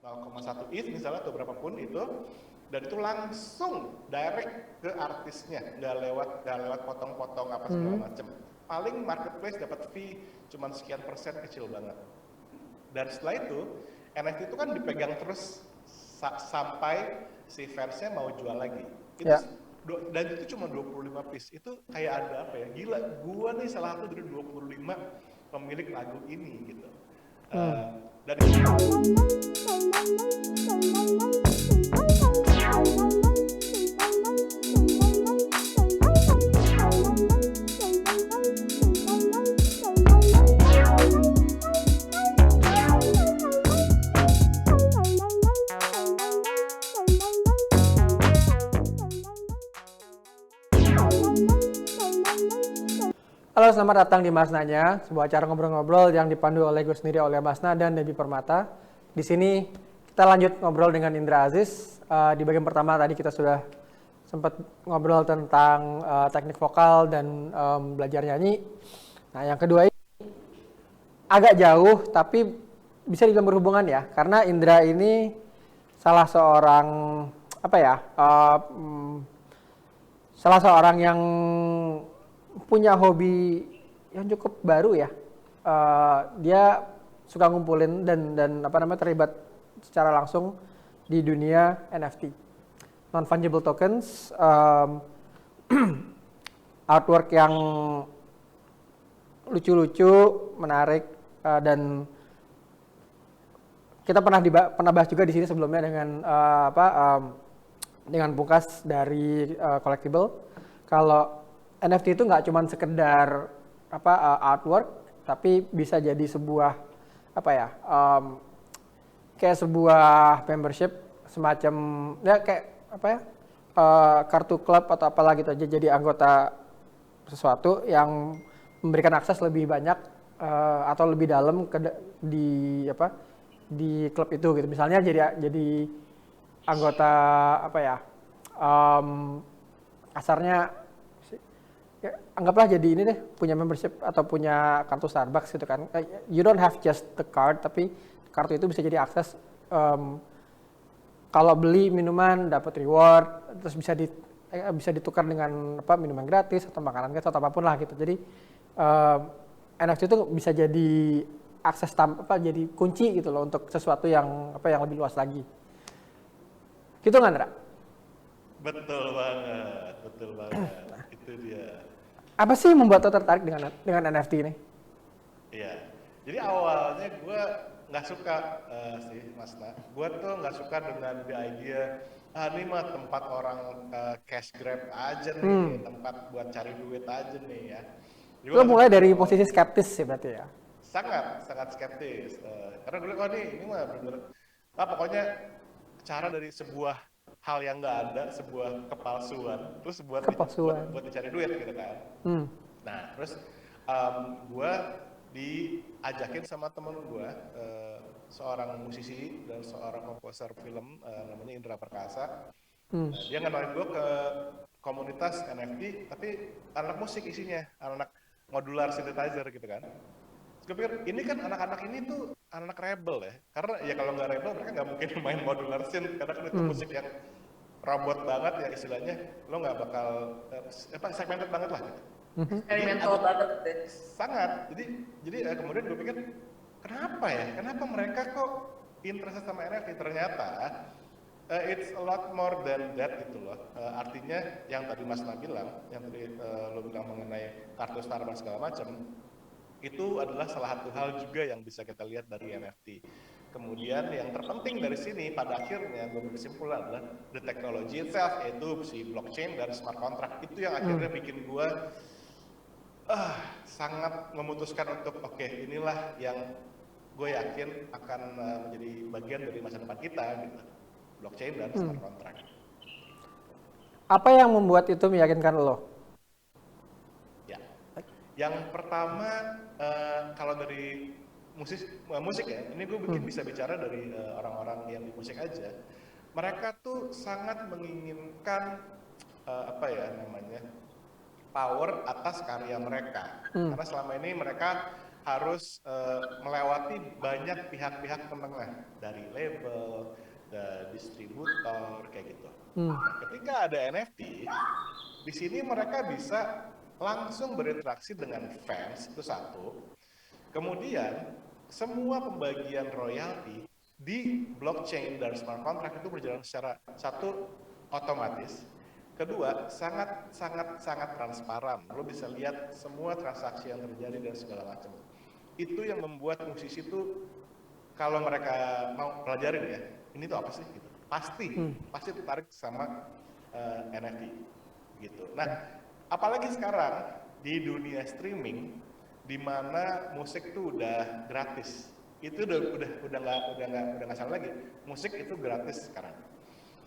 0,1 ETH misalnya atau berapapun itu, dan itu langsung direct ke artisnya, nggak lewat potong-potong apa segala macem. Paling marketplace dapat fee cuman sekian persen, kecil banget. Dan setelah itu NFT itu kan dipegang terus sampai si fansnya mau jual lagi. Itu dan itu cuma 25 piece. Itu kayak ada apa ya? Gila, gua nih salah satu dari 25 pemilik lagu ini gitu. Dan Halo, selamat datang di Mas Nanya, sebuah acara ngobrol-ngobrol yang dipandu oleh gue sendiri, oleh Mas Na dan Debbie Permata. Di sini kita lanjut ngobrol dengan Indra Aziz. Di bagian pertama tadi kita sudah sempat ngobrol tentang teknik vokal dan belajar nyanyi. Nah, yang kedua ini agak jauh tapi bisa dibilang berhubungan ya, karena Indra ini salah seorang salah seorang yang punya hobi yang cukup baru ya. Dia suka ngumpulin dan terlibat secara langsung di dunia NFT, non fungible tokens, artwork yang lucu-lucu, menarik, dan kita pernah bahas juga di sini sebelumnya dengan Bukas dari Collectible, kalau NFT itu nggak cuma sekedar artwork, tapi bisa jadi sebuah kayak sebuah membership, semacam ya kayak kartu klub atau apalah gitu aja, jadi anggota sesuatu yang memberikan akses lebih banyak atau lebih dalam di klub itu gitu. Misalnya jadi anggota kasarnya ya, anggaplah jadi ini deh, punya membership atau punya kartu Starbucks gitu kan. You don't have just the card, tapi kartu itu bisa jadi akses kalau beli minuman dapat reward, terus bisa ditukar dengan minuman gratis atau makanan gratis atau apapun lah gitu. Jadi NFT itu bisa jadi akses jadi kunci gitu loh untuk sesuatu yang lebih luas lagi. Gitu nggak, Ndra? betul banget, itu dia. Apa sih yang membuat lo tertarik dengan NFT ini? Iya, jadi awalnya gue nggak suka sih, Mas Na. Gue tuh nggak suka dengan the idea, ini mah tempat orang cash grab aja nih, tempat buat cari duit aja nih ya. Lo mulai dari posisi skeptis sih berarti ya? Sangat skeptis. Karena gue lihat, ini mah bener. Pokoknya cara dari sebuah hal yang nggak ada, sebuah kepalsuan, terus buat dicari duit gitu kan. Nah, terus gue diajakin sama temen gue, seorang musisi dan seorang komposer film, namanya Indra Perkasa. Dia ngenalin gue ke komunitas NFT, tapi anak musik isinya, anak modular synthesizer gitu kan. Terus gue pikir, ini kan anak-anak ini tuh anak rebel ya, karena ya kalau nggak rebel mereka nggak mungkin main modular synth, karena kan itu musik yang robot banget ya istilahnya, lo nggak bakal segmented banget lah gitu. Eksperimental banget deh. Sangat. Jadi kemudian gue pikir, kenapa mereka kok interest sama NFT? Ternyata it's a lot more than that gitu loh. Artinya yang tadi Mas Na bilang, yang tadi lo bilang mengenai kartu Starbucks segala macam, itu adalah salah satu hal juga yang bisa kita lihat dari NFT. Kemudian yang terpenting dari sini pada akhirnya gue berkesimpulan adalah the technology itself, yaitu si blockchain dan smart contract. Itu yang akhirnya bikin gue sangat memutuskan untuk inilah yang gue yakin akan menjadi bagian dari masa depan kita gitu. Blockchain dan smart contract. Apa yang membuat itu meyakinkan lo? Ya, yang pertama kalau dari musik ya, ini gue bisa bicara dari orang-orang yang di musik aja. Mereka tuh sangat menginginkan power atas karya mereka. Karena selama ini mereka harus melewati banyak pihak-pihak penengah dari label, distributor kayak gitu. Nah, ketika ada NFT, di sini mereka bisa langsung berinteraksi dengan fans itu satu. Kemudian semua pembagian royalti di blockchain dan smart contract itu berjalan secara satu otomatis. Kedua, sangat transparan. Lo bisa lihat semua transaksi yang terjadi dan segala macam. Itu yang membuat musisi itu kalau mereka mau pelajarin ya, ini tuh apa sih? Gitu. Pasti tertarik sama NFT gitu. Nah, apalagi sekarang di dunia streaming, di mana musik tuh udah gratis, itu udah nggak salah lagi. Musik itu gratis sekarang.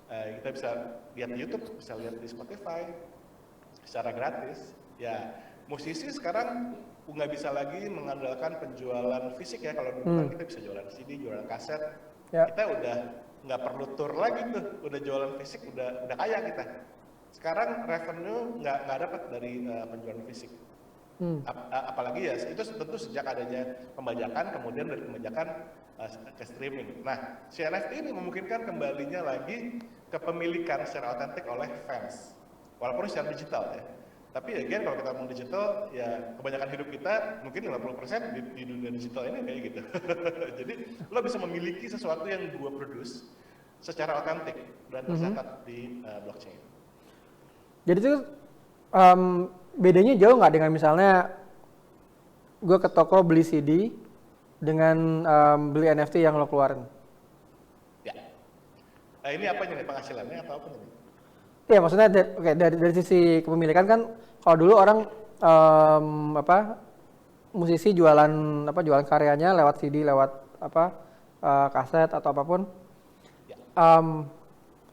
Kita bisa lihat di YouTube, bisa lihat di Spotify secara gratis. Ya, musisi sekarang nggak bisa lagi mengandalkan penjualan fisik ya. Kalau dulu kan kita bisa jualan CD, jualan kaset. Ya. Kita udah nggak perlu tour lagi tuh, udah jualan fisik, udah kaya kita. Sekarang revenue nggak dapat dari penjualan fisik. Apalagi ya itu tentu sejak adanya pembajakan, kemudian dari pembajakan ke streaming. Nah, si NFT ini memungkinkan kembalinya lagi kepemilikan secara otentik oleh fans, walaupun secara digital ya. Tapi again kalau kita ngomong digital, ya kebanyakan hidup kita mungkin 50% di dunia digital ini kayak gitu. Jadi lo bisa memiliki sesuatu yang gua produce secara otentik dan tercatat di blockchain. Jadi itu bedanya jauh nggak dengan misalnya gue ke toko beli CD dengan beli NFT yang lo keluarin? Ya. Ini apanya nih, penghasilannya atau apa nih? Iya, maksudnya dari sisi kepemilikan kan kalau dulu orang musisi jualan karyanya lewat CD, lewat kaset atau apapun. Ya.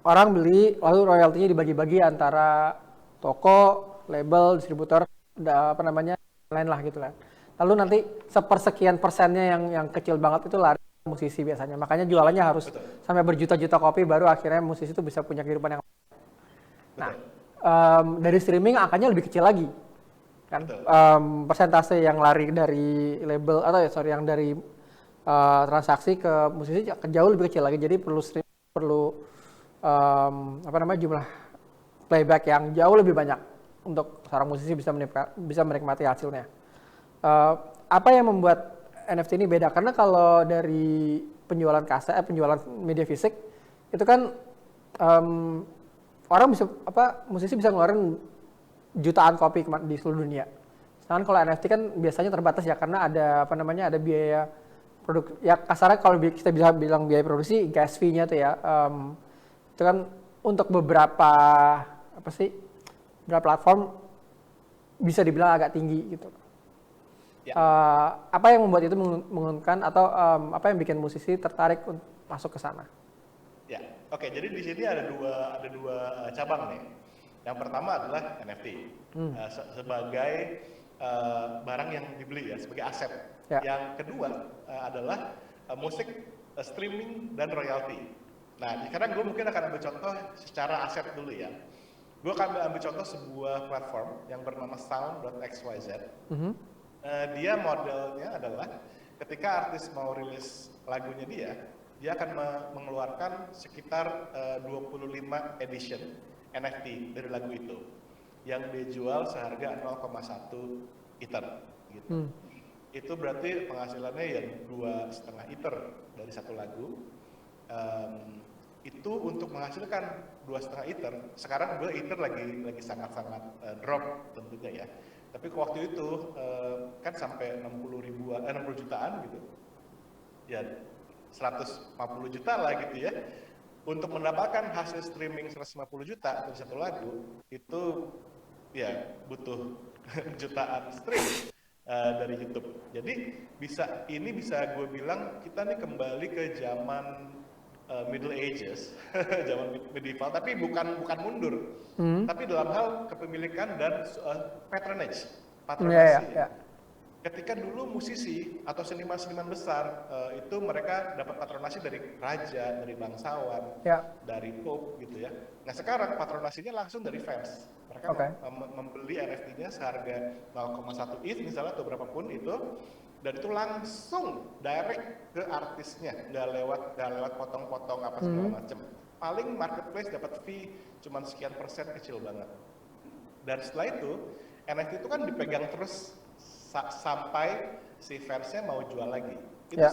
Orang beli lalu royaltinya dibagi-bagi antara toko, label, distributor, lain lah gitu lah. Lalu nanti sepersekian persennya yang kecil banget itu lari ke musisi biasanya. Makanya jualannya harus sampai berjuta-juta kopi baru akhirnya musisi itu bisa punya kehidupan yang. Nah, dari streaming angkanya lebih kecil lagi, kan? Persentase yang lari dari label yang dari transaksi ke musisi jauh lebih kecil lagi. Jadi perlu jumlah playback yang jauh lebih banyak untuk seorang musisi bisa menikmati hasilnya. Apa yang membuat NFT ini beda? Karena kalau dari penjualan kaset, penjualan media fisik itu kan musisi bisa ngeluarin jutaan kopi di seluruh dunia. Sedangkan kalau NFT kan biasanya terbatas ya karena ada biaya produk. Ya kasarnya kalau kita bisa bilang biaya produksi, gas fee-nya tuh ya. Itu kan untuk beberapa platform bisa dibilang agak tinggi gitu. Ya. Apa yang membuat itu menguntungkan atau apa yang bikin musisi tertarik untuk masuk ke sana? Ya, oke. Jadi di sini ada dua cabang nih. Yang pertama adalah NFT sebagai barang yang dibeli ya, sebagai aset. Ya. Yang kedua adalah musik streaming dan royalti. Nah, sekarang gue mungkin akan ambil contoh secara aset dulu ya. Gue akan ambil contoh sebuah platform yang bernama sound.xyz. Dia modelnya adalah ketika artis mau rilis lagunya dia akan mengeluarkan sekitar 25 edition NFT dari lagu itu yang dijual seharga 0,1 Ether gitu. Itu berarti penghasilannya ya 2,5 Ether dari satu lagu. Itu untuk menghasilkan 2,5 Ether. Sekarang 2 Ether lagi sangat-sangat drop tentunya ya. Tapi waktu itu kan sampai 60 jutaan gitu. Ya 150 juta lah gitu ya. Untuk mendapatkan hasil streaming 150 juta dari satu lagu itu ya butuh jutaan stream dari YouTube. Jadi bisa gue bilang kita nih kembali ke zaman Middle Ages, zaman medieval, tapi bukan mundur, tapi dalam hal kepemilikan dan patronage. Yeah. Ketika dulu musisi atau seniman-seniman besar itu mereka dapat patronasi dari raja, dari bangsawan, dari pope gitu ya. Nah sekarang patronasinya langsung dari fans. Mereka membeli NFT-nya seharga 0,1 ETH misalnya atau berapapun itu, dan itu langsung direct ke artisnya, nggak lewat potong-potong apa segala macem. Paling marketplace dapat fee cuman sekian persen, kecil banget. Dan setelah itu NFT itu kan dipegang terus sampai si fansnya mau jual lagi. Itu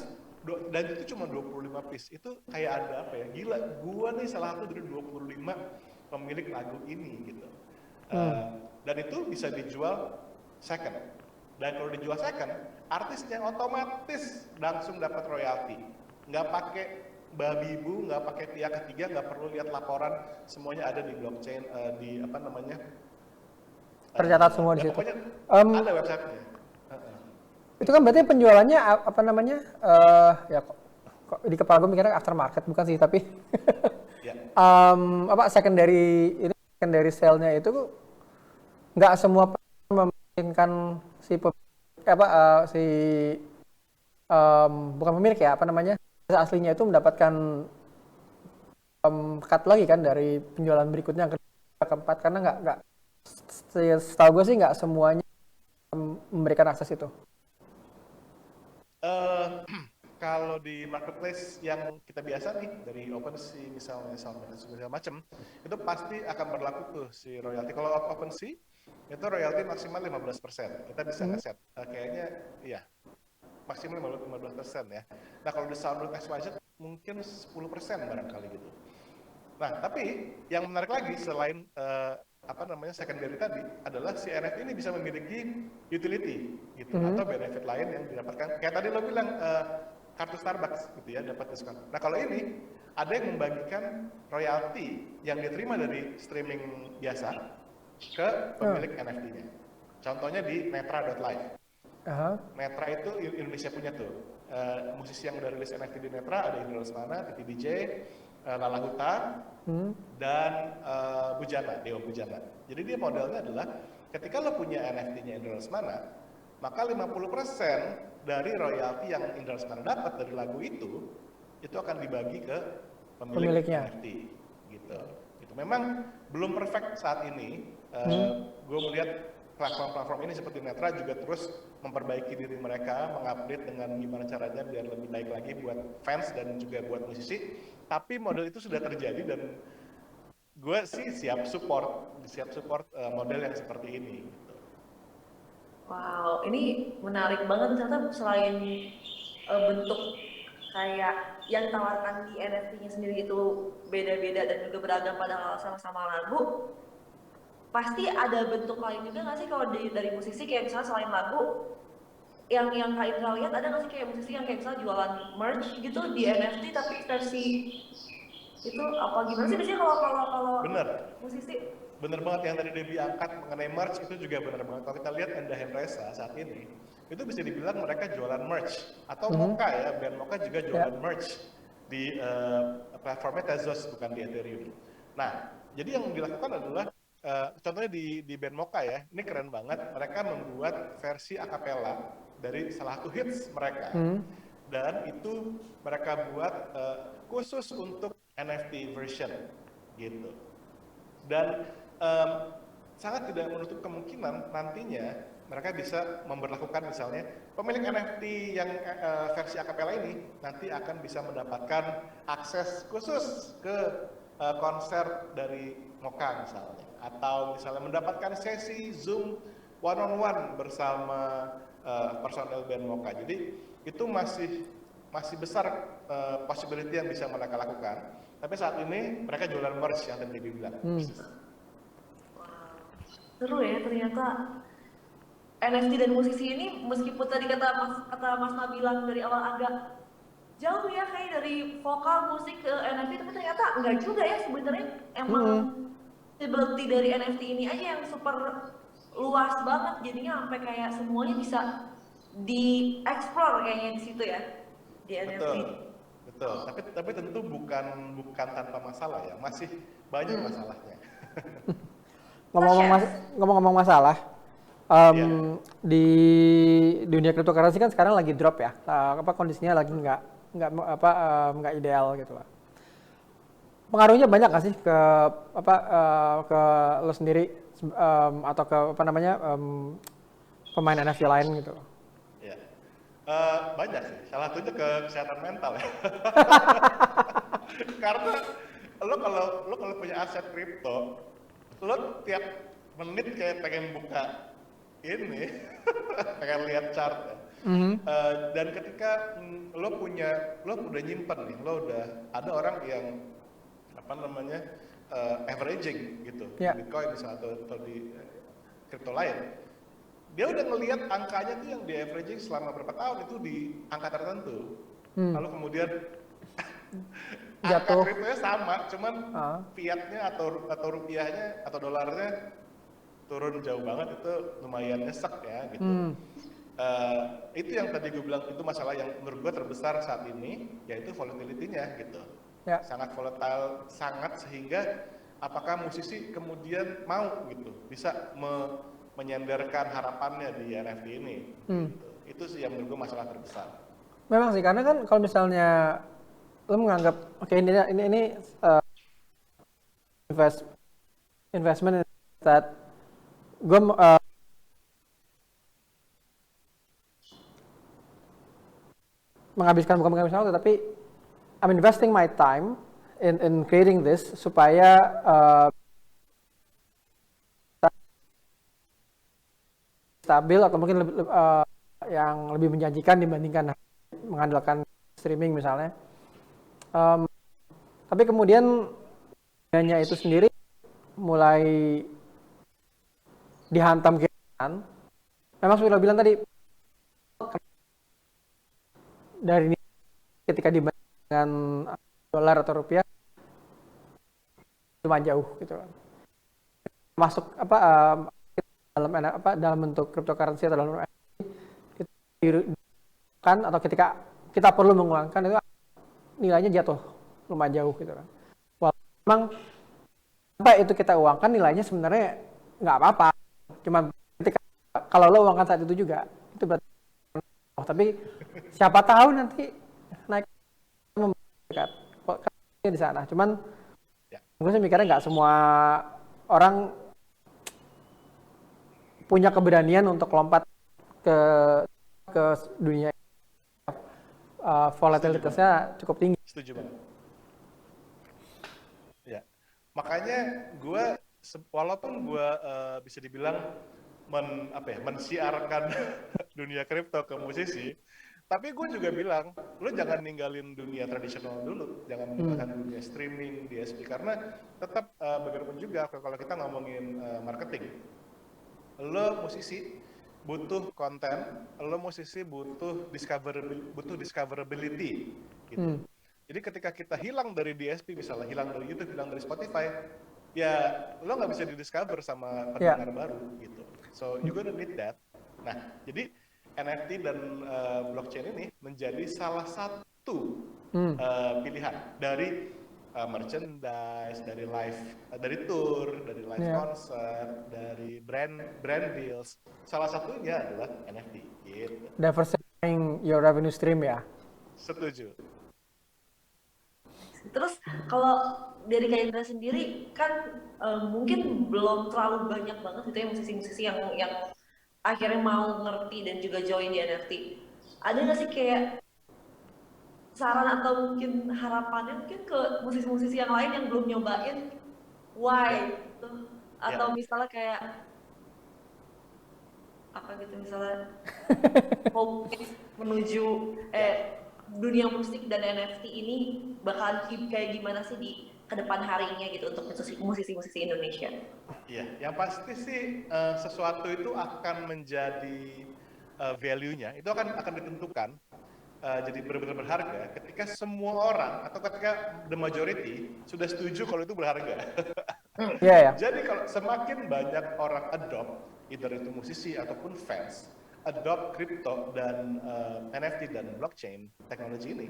dan itu cuma 25 piece. Itu kayak ada apa ya? Gila, gua nih salah satu dari 25 pemilik lagu ini gitu. Dan itu bisa dijual second. Dan kalau dijual second, artisnya otomatis langsung dapat royalti. Nggak pakai babi ibu, nggak pakai pihak ketiga, nggak perlu lihat laporan, semuanya ada di blockchain, di apa namanya? Tercatat semua di situ. Pokoknya ada websitenya. Itu kan berarti penjualannya apa namanya? Ya kok di kepala gue mikirnya aftermarket, bukan sih, tapi apa secondary sale-nya itu nggak semua memungkinkan si bukan pemilik ya, apa namanya, aslinya itu mendapatkan cut lagi kan dari penjualan berikutnya yang keempat, karena nggak setahu gue sih nggak semuanya memberikan akses itu. Kalau di marketplace yang kita biasa nih, dari OpenSea misalnya segala macam, itu pasti akan berlaku tuh si royalti. Kalau OpenSea itu royalti maksimal 15%. Kita bisa ngeset, kayaknya iya maksimal 15% ya. Nah kalau di SoundCloud XYZ mungkin 10% barangkali gitu. Nah tapi yang menarik lagi selain secondary tadi adalah si NFT ini bisa memiliki utility gitu, atau benefit lain yang didapatkan. Kayak tadi lo bilang kartu Starbucks gitu ya, dapat diskon. Nah kalau ini ada yang membagikan royalti yang diterima dari streaming biasa ke pemilik NFT-nya. Contohnya di Netra.live. Netra itu Indonesia punya tuh. Musisi yang udah rilis NFT di Netra ada Indra Lesmana, Titi DJ, Lala Huta, dan Dewa Bujana. Jadi dia modelnya adalah ketika lo punya NFT-nya Indra Lesmana, maka 50% dari royalti yang Indra Lesmana dapat dari lagu itu akan dibagi ke pemiliknya NFT gitu. Itu memang belum perfect saat ini. Gue melihat platform-platform ini seperti Netra juga terus memperbaiki diri mereka, mengupdate dengan gimana caranya biar lebih baik lagi buat fans dan juga buat musisi. Tapi model itu sudah terjadi dan gue sih siap support model yang seperti ini. Gitu. Wow, ini menarik banget. Ternyata selain bentuk kayak yang ditawarkan di NFT-nya sendiri itu beda-beda dan juga beragam padahal sama-sama lagu, pasti ada bentuk lain juga nggak sih kalau dari musisi, kayak misalnya selain lagu yang Kak Indra lihat, ada nggak sih kayak musisi yang kayak misalnya jualan merch gitu di NFT tapi versi itu apa gimana sih biasanya kalau musisi? Bener banget yang tadi Debbie angkat mengenai merch, itu juga bener banget. Kalau kita lihat Enda Hendresa saat ini, itu bisa dibilang mereka jualan merch. Atau Mocha ya, band Mocha juga jualan merch di platformnya Tezos, bukan di Ethereum. Nah, jadi yang dilakukan adalah, contohnya di band Mocha ya, ini keren banget, mereka membuat versi acapella dari salah satu hits mereka. Dan itu mereka buat khusus untuk NFT version gitu. Dan sangat tidak menutup kemungkinan nantinya mereka bisa memberlakukan misalnya pemilik NFT yang versi acapella ini nanti akan bisa mendapatkan akses khusus ke konser dari Mocha misalnya, atau misalnya mendapatkan sesi Zoom one-on-one bersama personel band Mocha. Jadi itu masih besar possibility yang bisa mereka lakukan. Tapi saat ini mereka jualan merch yang tadi dibilang. Wow, seru ya ternyata NFT dan musisi ini, meskipun tadi kata Mas Na bilang dari awal agak jauh ya kayak dari vokal musik ke NFT, tapi ternyata enggak juga ya sebenarnya. Emang ability dari NFT ini aja yang super luas banget, jadinya sampai kayak semuanya bisa di-explore kayaknya di situ ya, di NFT. Betul. Tapi tentu bukan tanpa masalah ya, masih banyak masalahnya. Ngomong-ngomong masalah, di dunia cryptocurrency kan sekarang lagi drop ya, kondisinya lagi nggak ideal gitu lah. Pengaruhnya banyak nggak sih ke lo sendiri atau ke pemain NFT lain gitu? Ya. Banyak sih. Salah satunya ke kesehatan mental ya. Karena lo kalau punya aset kripto, lo tiap menit kayak pengen buka ini, pengen lihat chart ya. Dan ketika lo udah nyimpen nih, lo udah ada orang yang apa namanya averaging gitu di Ya. Bitcoin misalnya atau di kripto lain, dia udah ngelihat angkanya tuh yang di averaging selama berapa tahun itu di angka tertentu. Lalu kemudian angka Jatuh. kriptonya sama, cuman Ah. fiatnya atau rupiahnya atau dolarnya turun jauh banget, itu lumayan nyesek ya gitu. Itu yang tadi gue bilang, itu masalah yang menurut gue terbesar saat ini, yaitu volatility-nya gitu. Ya. Sangat volatile, sangat, sehingga apakah musisi kemudian mau gitu bisa menyandarkan harapannya di NFT ini gitu. Itu sih yang menurut gue masalah terbesar. Memang sih, karena kan kalau misalnya lo menganggap oke ini investment that gue bukan menghabiskan waktu, tapi I'm investing my time in creating this supaya stabil atau mungkin yang lebih menjanjikan dibandingkan mengandalkan streaming misalnya. Tapi kemudian dunianya itu sendiri mulai dihantam kiriman. Memang seperti lo bilang tadi, dari ketika dibandingkan dengan dolar atau rupiah lumayan jauh gitu kan. Masuk dalam bentuk cryptocurrency atau dalam kan, atau ketika kita perlu menguangkan itu nilainya jatuh lumayan jauh gitu kan. Walaupun memang apa itu kita uangkan nilainya sebenarnya nggak apa-apa. Cuma ketika kalau lo uangkan saat itu juga itu berarti tapi siapa tahu nanti naik kan di sana. Cuman gue sih mikirnya nggak semua orang punya keberanian untuk lompat ke dunia volatilitasnya cukup tinggi. Setuju banget. Ya, makanya gue walaupun gue bisa dibilang mensiarkan dunia kripto ke musisi, tapi gue juga bilang, lo jangan ninggalin dunia tradisional dulu, jangan meninggalkan dunia streaming, DSP, karena tetap bagaimanapun juga kalau kita ngomongin marketing, lo musisi butuh konten, lo musisi butuh discoverability, gitu. Jadi ketika kita hilang dari DSP, misalnya hilang dari YouTube, hilang dari Spotify, ya lo nggak bisa didiscover sama pendengar baru, gitu. So you gonna need that. Nah, jadi NFT dan blockchain ini menjadi salah satu pilihan dari merchandise, dari tour, dari live concert, dari brand deals. Salah satunya adalah NFT. Gitu. Diversifying your revenue stream ya. Setuju. Terus kalau dari Kak Indra sendiri kan mungkin belum terlalu banyak banget gitu ya musisi-musisi yang akhirnya mau ngerti dan juga join di NFT. Ada nggak sih kayak saran atau mungkin harapannya mungkin ke musisi-musisi yang lain yang belum nyobain why gitu? Atau misalnya kayak apa gitu misalnya hope menuju dunia musik dan NFT ini bakal kayak gimana sih di kedepan harinya gitu untuk musisi-musisi Indonesia? Iya, yang pasti sih sesuatu itu akan menjadi value-nya, itu akan ditentukan jadi benar-benar berharga ketika semua orang atau ketika the majority sudah setuju kalau itu berharga. Jadi kalau semakin banyak orang adopt, either itu musisi ataupun fans, adopt crypto dan NFT dan blockchain teknologi ini,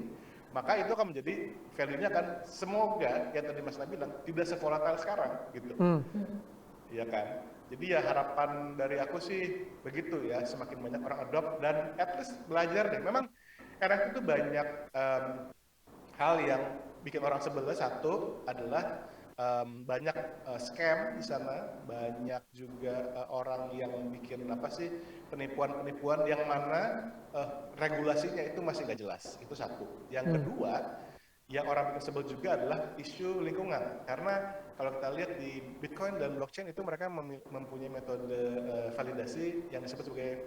maka itu akan menjadi value-nya akan semoga yang tadi Mas Nabi bilang tidak sevolatil sekarang gitu. Iya kan? Jadi ya harapan dari aku sih begitu ya, semakin banyak orang adopt dan at least belajar deh. Memang NFT itu banyak hal yang bikin orang sebelnya. Satu adalah banyak scam di sana, banyak juga orang yang bikin apa sih penipuan-penipuan yang mana regulasinya itu masih nggak jelas. Itu satu. Yang kedua, yang orang bikin sebel juga adalah isu lingkungan. Karena kalau kita lihat di Bitcoin dan blockchain itu mereka mempunyai metode validasi yang disebut sebagai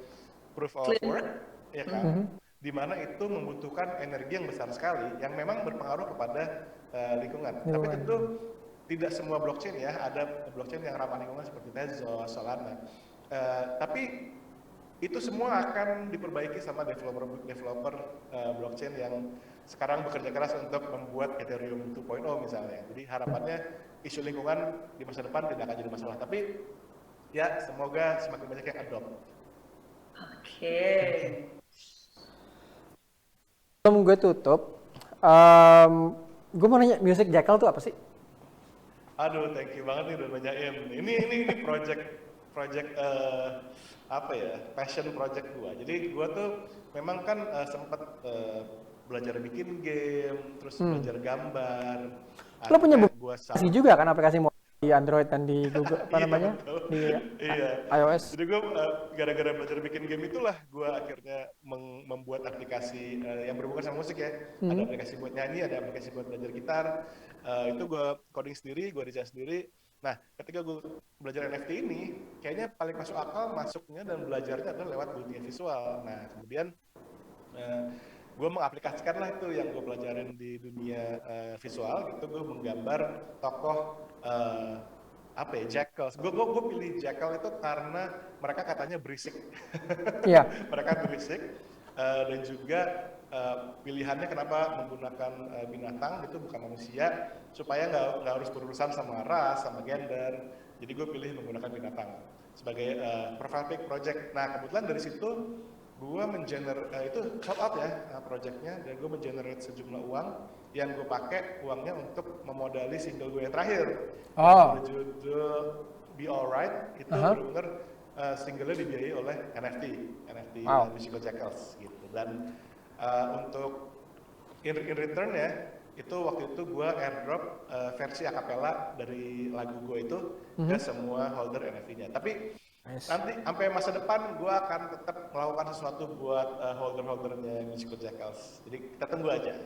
proof of work, ya kan? Di mana itu membutuhkan energi yang besar sekali, yang memang berpengaruh kepada lingkungan. Tapi tentu tidak semua blockchain ya, ada blockchain yang ramah lingkungan seperti Tezos, Solana. Tapi itu semua akan diperbaiki sama developer blockchain yang sekarang bekerja keras untuk membuat Ethereum 2.0 misalnya. Jadi harapannya isu lingkungan di masa depan tidak akan jadi masalah. Tapi ya semoga semakin banyak yang adopt. Oke. Sebelum gue tutup, gue mau nanya Music Jackal tuh apa sih? Aduh, thank you banget nih udah nanyain. Ini project apa ya, passion project gua. Jadi gua tuh memang kan sempat belajar bikin game, terus belajar gambar. Lo punya gua aplikasi juga kan, aplikasi di Android dan di Google apa Iya, namanya betul. di Iya. iOS. Jadi gue gara-gara belajar bikin game itulah gue akhirnya membuat aplikasi yang berhubungan sama musik ya. Ada aplikasi buat nyanyi, ada aplikasi buat belajar gitar. Itu gue coding sendiri, gue desain sendiri. Nah, ketika gue belajar NFT ini, kayaknya paling masuk akal masuknya dan belajarnya adalah lewat dunia visual. Nah, kemudian gue mengaplikasikan lah itu yang gue pelajarin di dunia visual gitu. Gue menggambar tokoh apa ya, jackals. Gue pilih jackal itu karena mereka katanya berisik. Iya. Mereka berisik dan juga pilihannya kenapa menggunakan binatang itu bukan manusia supaya nggak harus berurusan sama ras, sama gender. Jadi gue pilih menggunakan binatang sebagai profile pic project. Nah kebetulan dari situ gue itu sold out ya projectnya, dan gue mengenerate sejumlah uang yang gue pakai uangnya untuk memodali single gue yang terakhir yang berjudul Be Alright. Itu benar-benar singlenya dibiayai oleh NFT Musical Jackals gitu. Dan untuk in return ya, itu waktu itu gue airdrop versi acapella dari lagu gue itu ke semua holder NFT-nya. Tapi nanti sampai masa depan gue akan tetap melakukan sesuatu buat holder-holdernya Musical Jackals. Jadi kita tunggu aja.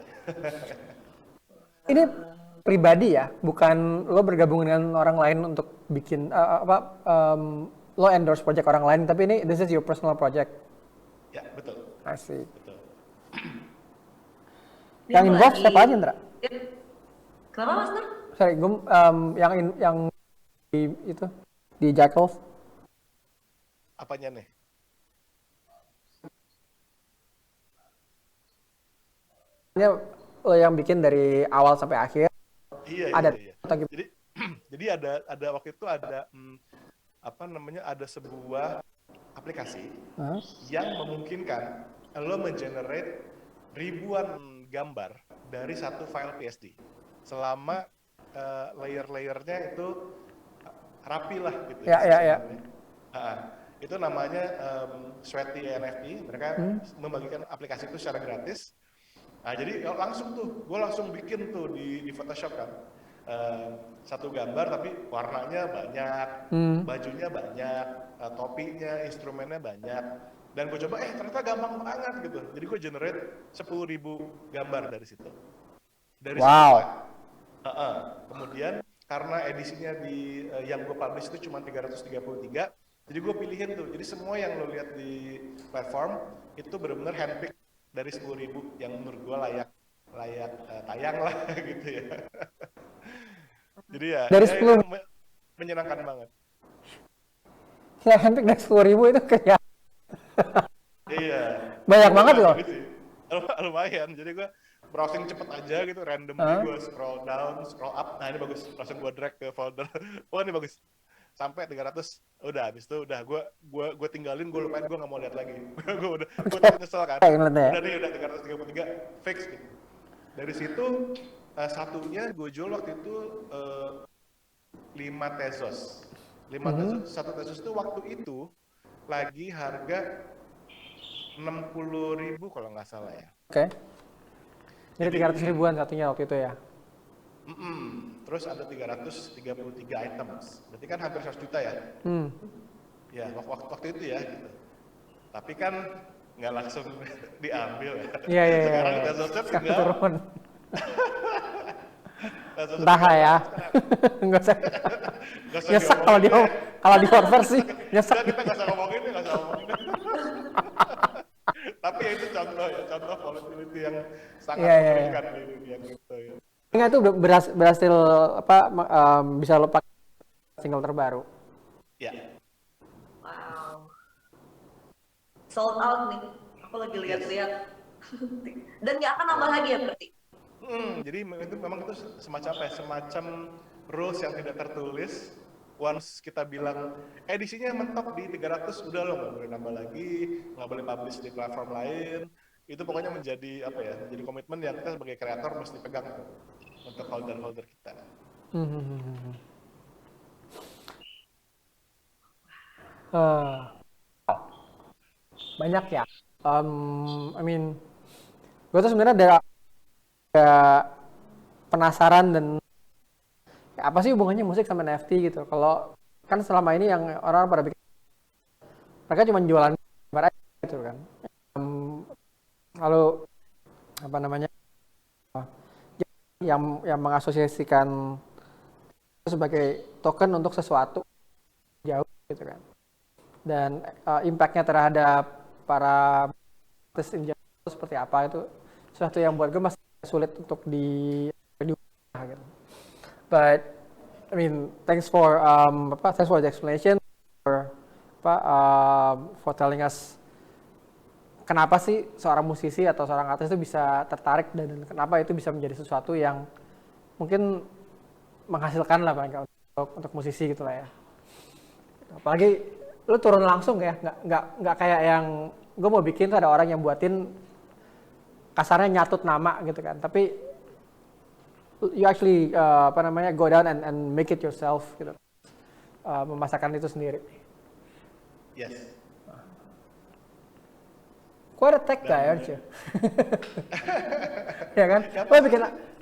Ini pribadi ya, bukan lo bergabung dengan orang lain untuk bikin lo endorse project orang lain, tapi ini this is your personal project. Ya betul. Asik. Betul. Yang involved siapa aja, Ndra? Kenapa Mas Nur? Sorry, gue yang di Jackals. Apanya nih? Ini lo yang bikin dari awal sampai akhir. Iya. Jadi ada waktu itu ada ada sebuah aplikasi yang memungkinkan lo mengenerate ribuan gambar dari satu file PSD selama layer-layernya itu rapi lah gitu. Ya. Itu namanya Sweaty NFT. Mereka membagikan aplikasi itu secara gratis. Nah, jadi langsung tuh, gue langsung bikin tuh di Photoshop kan. Satu gambar tapi warnanya banyak, bajunya banyak, topinya, instrumennya banyak. Dan gue coba, ternyata gampang banget gitu. Jadi gue generate 10.000 gambar dari situ. Wow. Kemudian karena edisinya yang gue publish itu cuma 333, jadi gue pilihin tuh. Jadi semua yang lo lihat di platform itu benar-benar handpick dari 10.000 yang menurut gue layak tayang lah gitu ya. Jadi ya dari 10 menyenangkan banget. Ya handpick dari 10.000 itu kayak Iya. Banyak banget loh. Lumayan. Jadi gue browsing cepet aja gitu, randomly gue scroll down, scroll up. Nah ini bagus. Langsung gue drag ke folder. Oh ini bagus. Sampai 300, udah habis itu udah gue tinggalin, gue lupain, gue nggak mau lihat lagi. gue takut nyesel kan. Udah nih udah 333 fix gitu. Dari situ satunya gue jual waktu itu 5 Tezos. 5 Tezos, 1 Tezos itu waktu itu lagi harga 60.000 kalau nggak salah ya. Oke. Jadi 300 ribuan satunya waktu itu ya. terus ada 333 items. Berarti kan hampir 100 juta ya. Ya, waktu itu ya gitu. Tapi kan nggak langsung diambil ya. Iya. Sekarang udah sosmed Sekarang tinggal. turun. Entah ya. Nggak usah. Nyesek kalau di forward sih. Nyesek. Kita nggak usah ngomongin. Tapi ya itu contoh volatility yang sangat mengerikan di dunia kripto ya. Itu berhasil bisa lo pakai single terbaru. Ya. Wow. Sold out nih. Aku lagi lihat-lihat. Dan nggak akan nambah lagi ya berarti? Jadi itu memang itu semacam rules yang tidak tertulis. Once kita bilang edisinya mentok di 300, udah lo nggak boleh nambah lagi, nggak boleh publish di platform lain. Itu pokoknya menjadi menjadi komitmen yang kita sebagai kreator mesti pegang untuk holder kita. Banyak ya. Gue tuh sebenarnya ada penasaran dan apa sih hubungannya musik sama NFT gitu. Kalau kan selama ini yang orang pada pikir mereka cuma jualan gambar aja gitu kan. Lalu yang mengasosiasikan itu sebagai token untuk sesuatu jauh gitu kan. Dan impact-nya terhadap para artis in general seperti apa itu sesuatu yang buat gue masih sulit untuk diubah gitu. But thanks for the explanation, for telling us kenapa sih seorang musisi atau seorang artis itu bisa tertarik dan kenapa itu bisa menjadi sesuatu yang mungkin menghasilkan lah untuk musisi gitu lah ya. Apalagi lu turun langsung ya, nggak kayak yang gue mau bikin tuh ada orang yang buatin kasarnya nyatut nama gitu kan, tapi you actually go down and make it yourself gitu, memasakkan itu sendiri. Yes. Quite a tech guy, aren't you? Ya kan?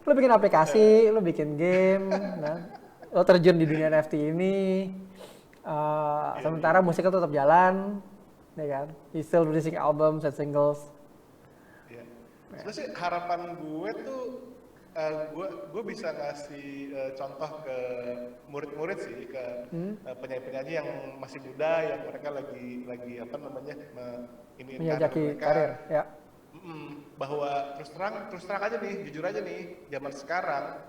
Lo bikin aplikasi, lo bikin game, lo terjun di dunia NFT ini, sementara musiknya tetap jalan, ya kan? You still releasing albums and singles. Sebenarnya sih harapan gue tuh, gue bisa ngasih contoh ke murid-murid sih, ke penyanyi-penyanyi yang masih muda, yang mereka lagi menjajaki karir, ya. Bahwa terus terang aja nih, jujur aja nih, zaman sekarang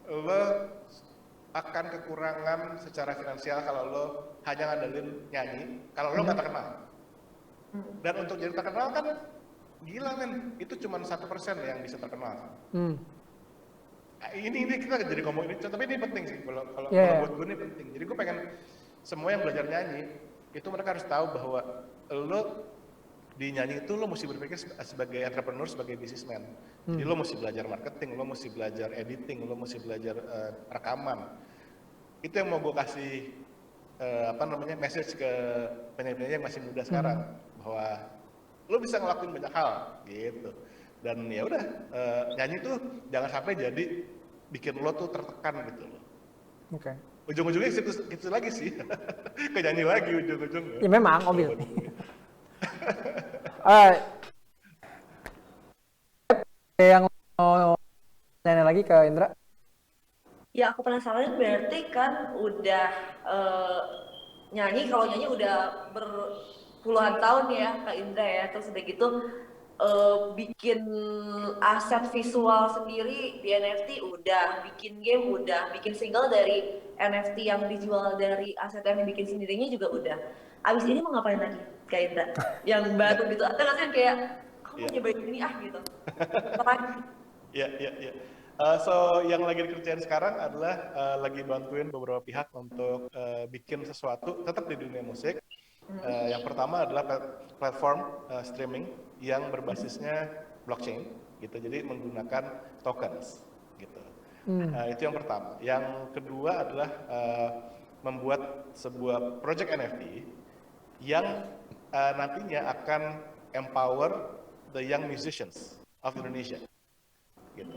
lo akan kekurangan secara finansial kalau lo hanya ngandelin nyanyi, kalau lo nggak terkenal. Dan untuk jadi terkenal kan gila men, itu cuma 1% yang bisa terkenal. Ini kita jadi ngomong ini, tapi ini penting sih kalau buat gue ini penting. Jadi gue pengen semua yang belajar nyanyi itu mereka harus tahu bahwa lo di nyanyi itu lo mesti berpikir sebagai entrepreneur, sebagai businessman. Jadi lo mesti belajar marketing, lo mesti belajar editing, lo mesti belajar rekaman. Itu yang mau gue kasih message ke penyanyi-penyanyi yang masih muda sekarang, bahwa lo bisa ngelakuin banyak hal gitu. Dan ya udah, nyanyi tuh jangan sampai jadi bikin lo tuh tertekan gitu loh. Oke. Ujung-ujungnya gitu lagi sih. Ke nyanyi lagi ujung-ujungnya. Ya memang, obvious. Yang mau nanya lagi ke Indra? Ya aku penasaran, berarti kan udah kalau nyanyi udah berpuluhan tahun ya Kak Indra ya, terus udah gitu bikin aset visual sendiri di NFT udah, bikin game udah, bikin single dari NFT yang dijual dari aset yang dibikin sendirinya juga udah. Abis ini mau ngapain lagi Kak Indra? Yang baru gitu, atau nggak sih yang kayak aku mau nyobain ini gitu? Iya. So yang lagi dikerjain sekarang adalah lagi bantuin beberapa pihak untuk bikin sesuatu tetap di dunia musik. Yang pertama adalah platform streaming yang berbasisnya blockchain gitu, jadi menggunakan tokens gitu. Itu yang pertama. Yang kedua adalah membuat sebuah project NFT yang nantinya akan empower the young musicians of Indonesia gitu.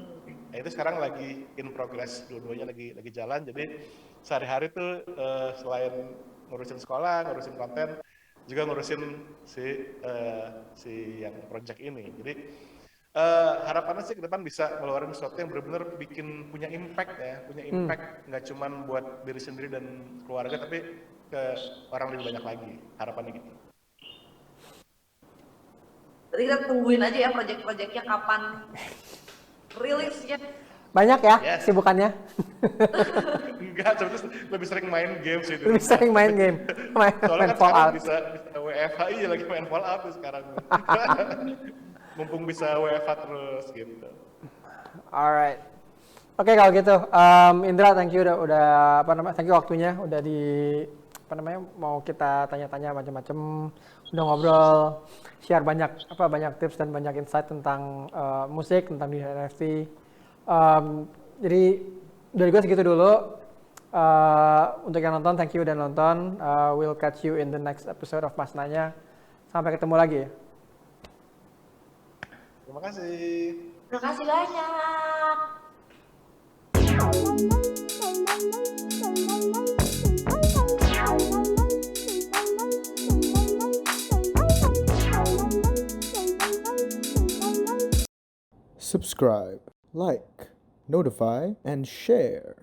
Itu itu sekarang lagi in progress, dua-duanya lagi jalan. Jadi sehari-hari tuh selain ngurusin sekolah, ngurusin konten, juga ngurusin si yang project ini. Jadi harapannya sih ke depan bisa ngeluarin sesuatu yang benar-benar bikin punya impact nggak cuman buat diri sendiri dan keluarga, tapi ke orang lebih banyak lagi, harapannya gitu. Jadi kita tungguin aja ya project-projectnya kapan rilisnya. Banyak ya Yes. sibukannya? Enggak, sebetulnya lebih sering main game sih. Lebih sering main game, main Soalnya kan Fallout. sekarang bisa WFH, iya lagi main Fallout tuh sekarang. Mumpung bisa WFH terus gitu. Alright. Oke kalau gitu, Indra, thank you udah thank you waktunya, udah mau kita tanya-tanya macam-macam, udah ngobrol, share banyak tips dan banyak insight tentang musik, tentang di NFT. Jadi dari gue segitu dulu. Untuk yang nonton, thank you udah nonton. We'll catch you in the next episode of Mas Nanya. Sampai ketemu lagi ya. Terima kasih. Terima kasih banyak. Subscribe, like, notify, and share.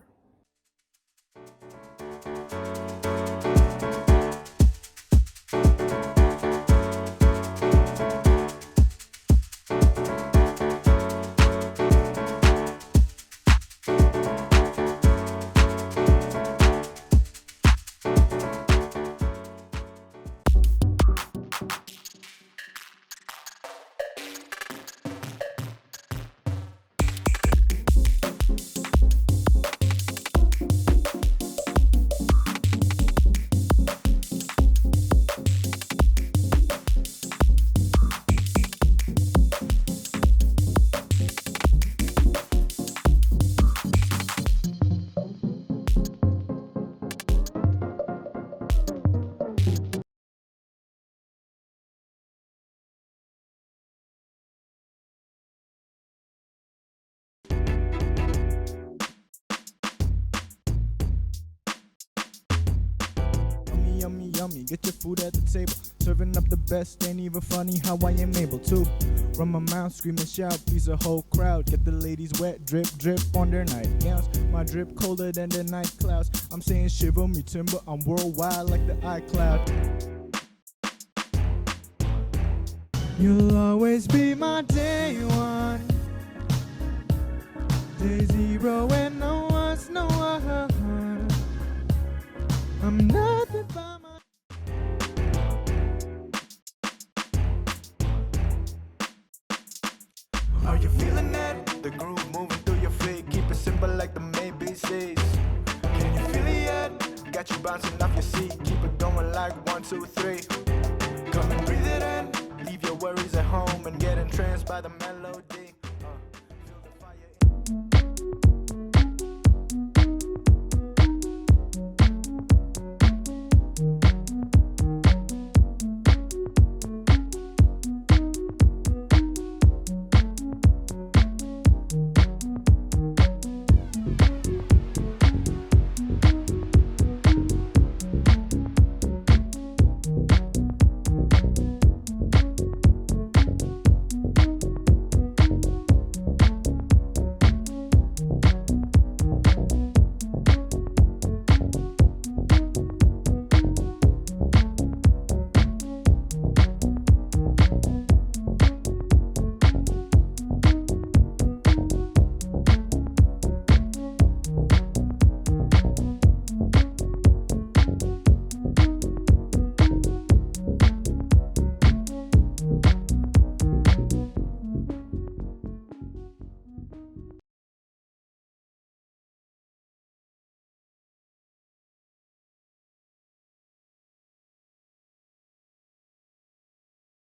Yummy, yummy, get your food at the table. Serving up the best, ain't even funny how I am able to run my mouth, scream and shout, please a whole crowd. Get the ladies wet, drip, drip on their nightgowns. My drip colder than the night clouds. I'm saying shiver me timber, I'm worldwide like the iCloud. You'll always be my day one, day zero, and no one's no one. I'm nothing by my. Are you feeling it? The groove moving through your feet. Keep it simple like the ABCs. Can you feel it yet? Got you bouncing off your seat. Keep it going like 1, 2, 3. Come and breathe it in. Leave your worries at home and get entranced by the melody.